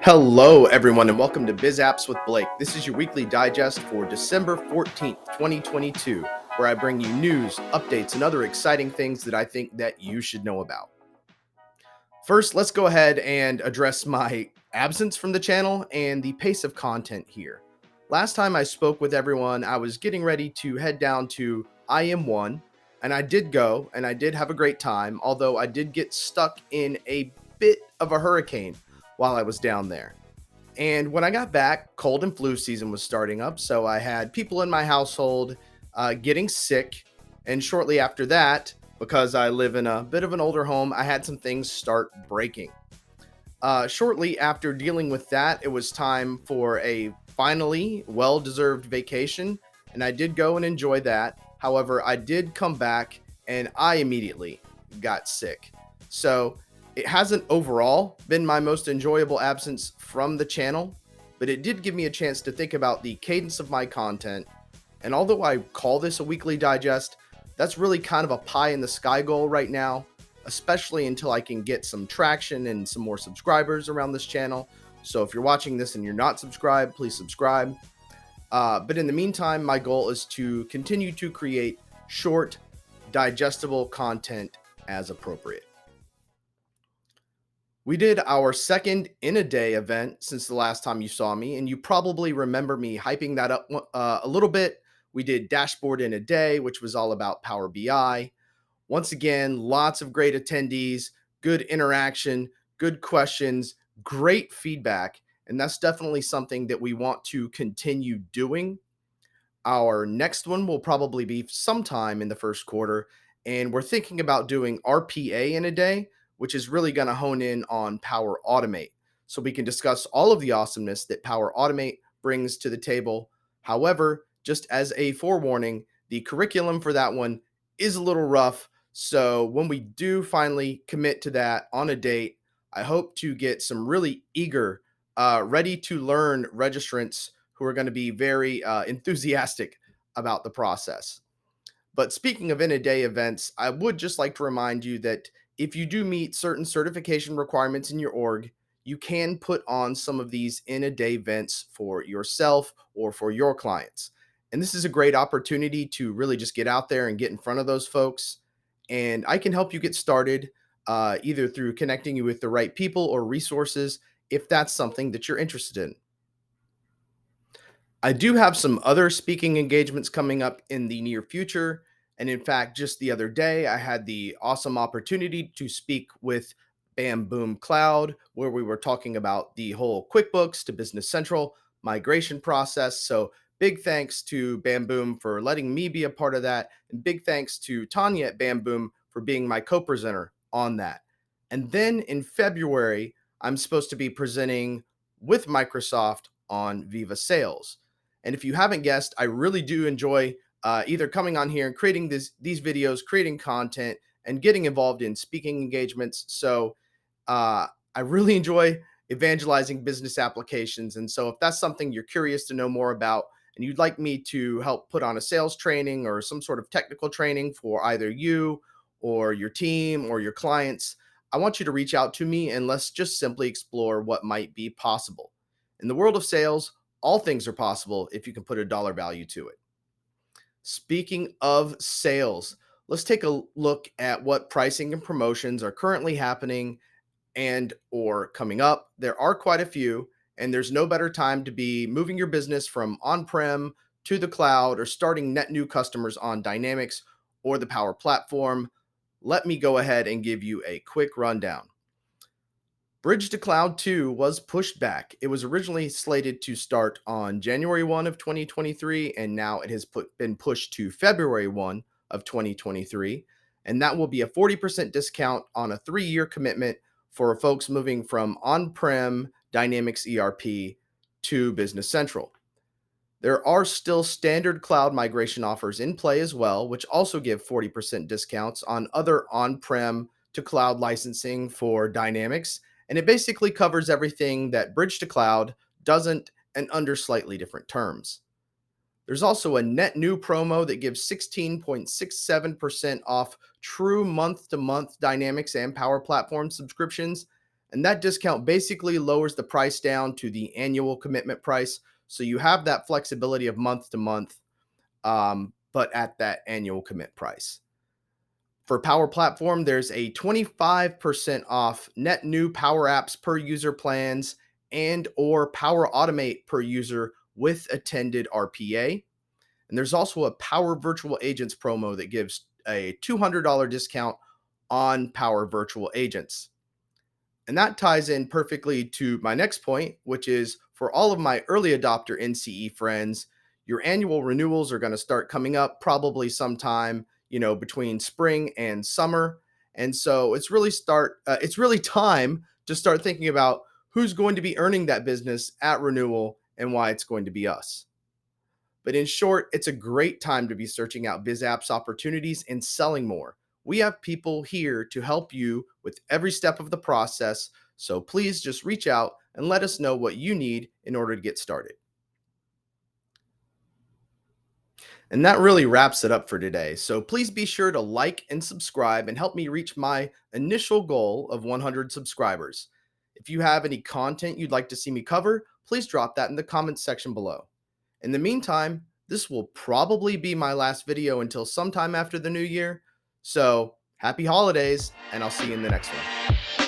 Hello, everyone, and welcome to Biz Apps with Blake. This is your weekly digest for December 14th, 2022, where I bring you news, updates, and other exciting things that I think that you should know about. First, let's go ahead and address my absence from the channel and the pace of content here. Last time I spoke with everyone, I was getting ready to head down to IM1, and I did go, and I did have a great time, although I did get stuck in a bit of a hurricane while I was down there. And when I got back, cold and flu season was starting up. So I had people in my household getting sick. And shortly after that, because I live in a bit of an older home, I had some things start breaking. Shortly after dealing with that, it was time for a finally well deserved vacation. And I did go and enjoy that. However, I did come back and I immediately got sick. So it hasn't overall been my most enjoyable absence from the channel, but it did give me a chance to think about the cadence of my content. And although I call this a weekly digest, that's really kind of a pie in the sky goal right now, especially until I can get some traction and some more subscribers around this channel. So if you're watching this and you're not subscribed, please subscribe. But in the meantime, my goal is to continue to create short, digestible content as appropriate. We did our second in a day event since the last time you saw me, and you probably remember me hyping that up a little bit. We did Dashboard in a Day, which was all about Power BI. Once again, lots of great attendees, good interaction, good questions, great feedback, and that's definitely something that we want to continue doing. Our next one will probably be sometime in the first quarter, and we're thinking about doing RPA in a day, which is really going to hone in on Power Automate. So we can discuss all of the awesomeness that Power Automate brings to the table. However, just as a forewarning, the curriculum for that one is a little rough. So when we do finally commit to that on a date, I hope to get some really eager, ready to learn registrants who are going to be very enthusiastic about the process. But speaking of in a day events, I would just like to remind you that if you do meet certain certification requirements in your org, you can put on some of these in a day events for yourself or for your clients. And this is a great opportunity to really just get out there and get in front of those folks. And I can help you get started either through connecting you with the right people or resources if that's something that you're interested in. I do have some other speaking engagements coming up in the near future. And in fact, just the other day, I had the awesome opportunity to speak with Bam Boom Cloud, where we were talking about the whole QuickBooks to Business Central migration process. So big thanks to Bam Boom for letting me be a part of that. And big thanks to Tanya at Bam Boom for being my co-presenter on that. And then in February, I'm supposed to be presenting with Microsoft on Viva Sales. And if you haven't guessed, I really do enjoy either coming on here and creating these videos, creating content, and getting involved in speaking engagements. So I really enjoy evangelizing business applications. And so if that's something you're curious to know more about and you'd like me to help put on a sales training or some sort of technical training for either you or your team or your clients, I want you to reach out to me and let's just simply explore what might be possible. In the world of sales, all things are possible if you can put a dollar value to it. Speaking of sales, let's take a look at what pricing and promotions are currently happening and or coming up. There are quite a few, and there's no better time to be moving your business from on-prem to the cloud or starting net new customers on Dynamics or the Power Platform. Let me go ahead and give you a quick rundown. Bridge to Cloud 2 was pushed back. It was originally slated to start on January 1 of 2023, and now it has been pushed to February 1 of 2023. And that will be a 40% discount on a 3-year commitment for folks moving from on-prem Dynamics ERP to Business Central. There are still standard cloud migration offers in play as well, which also give 40% discounts on other on-prem to cloud licensing for Dynamics. And it basically covers everything that Bridge to Cloud doesn't and under slightly different terms. There's also a net new promo that gives 16.67% off true month-to-month Dynamics and Power Platform subscriptions. And that discount basically lowers the price down to the annual commitment price. So you have that flexibility of month to month, but at that annual commit price. For Power Platform, there's a 25% off net new Power Apps per user plans and or Power Automate per user with attended RPA. And there's also a Power Virtual Agents promo that gives a $200 discount on Power Virtual Agents. And that ties in perfectly to my next point, which is for all of my early adopter NCE friends, your annual renewals are going to start coming up probably sometime, between spring and summer. And so it's really time to start thinking about who's going to be earning that business at renewal and why it's going to be us. But in short, it's a great time to be searching out biz apps opportunities and selling more. We have people here to help you with every step of the process. So please just reach out and let us know what you need in order to get started. And that really wraps it up for today. So please be sure to like and subscribe and help me reach my initial goal of 100 subscribers. If you have any content you'd like to see me cover, please drop that in the comments section below. In the meantime, this will probably be my last video until sometime after the new year. So happy holidays, and I'll see you in the next one.